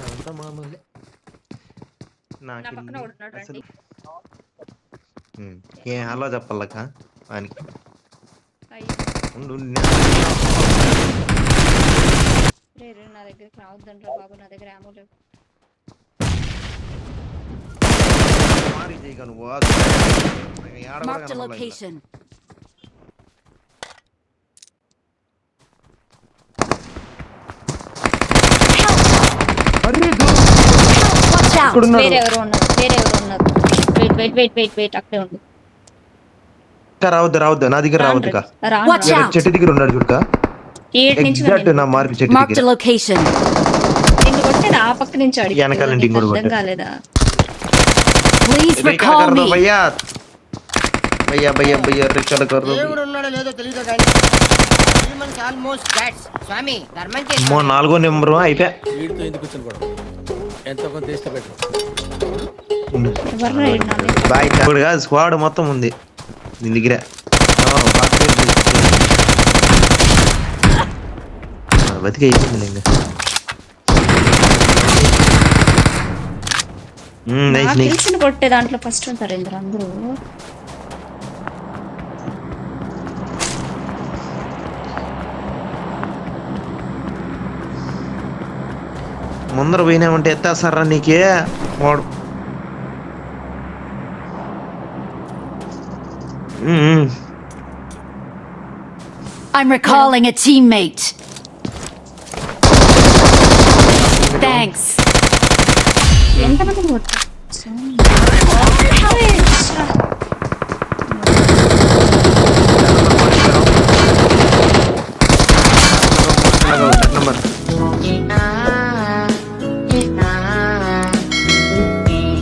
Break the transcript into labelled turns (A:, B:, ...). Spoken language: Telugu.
A: అదంతా మామూలే.
B: నా పక్కన
A: నాకెళ్ళి
B: ఒకడున్నాడు
A: అసలు
B: రండి. ఏ హలో చెప్పాలక్క ఆయనకి. అయ్యో
A: ఉండు,
B: రే రే నా దగ్గరికి రావద్దండ్రా బాబు, నా దగ్గర ఏమో లేవు.
A: మారీ చేయగా నువ్వు ఏడ కూడా
C: Marked a
A: కనపడలే ఇంకా.
C: location.
A: అరే
C: Watch out!
A: ఇక్కడున్నాడు.
B: వేరే ఎవరు ఉన్నారు. వెయిట్ అక్కడే ఉండు.
A: ఇంకా రావద్దు నా దగ్గర రావద్దు కా.
C: Watch
A: ఇక్కడ
C: out!
A: చెట్టు దగ్గర ఉన్నాడు చూడక.
B: ఏడు నుంచి
A: ఎగ్జాక్ట్ నా మార్క్ చెట్టు
C: Marked a
A: దగ్గర.
C: location.
B: నిన్ను కొట్టేది ఆ పక్క నుంచి అడిగి
A: వెనకాల నుండి ఇంకోటి
B: అర్థం
A: కొట్టాడు.
B: కాలేదా?
C: Please recall me.
A: భయ్యా భయ్యా భయ్యా భయ్యా రిక్షల కర్రు.
D: దేవుడు ఉన్నాడో లేదో తెలియదు కానీ humans almost cats. స్వామి ధర్మం చేసి
A: అమ్మో 4వ నెంబరు అయిపోయా.
E: వీడితో ఎందుకు వచ్చిన గొడవ ఎంతో కొంత ఇష్ట పెట్టు
B: ఎవర్రా ఈడు నా మీద?
A: బాయ్ ఇప్పుడు కాదు స్క్వాడ్ మొత్తం ఉంది నీ దగ్గర. బతికి అయిపోయింది ఇంకా. నైస్
B: నాకు
A: నైస్.
B: తెలిసిన కొట్టే దాంట్లో ఫస్ట్ ఉంటారు ఇంద్ర అందరూ.
A: ముందర పోయినామంటే ఎత్తేస్తారా నీకే వాడు.
C: I'm recalling a teammate. Thanks.
B: ఎంతమంది కొట్టారు?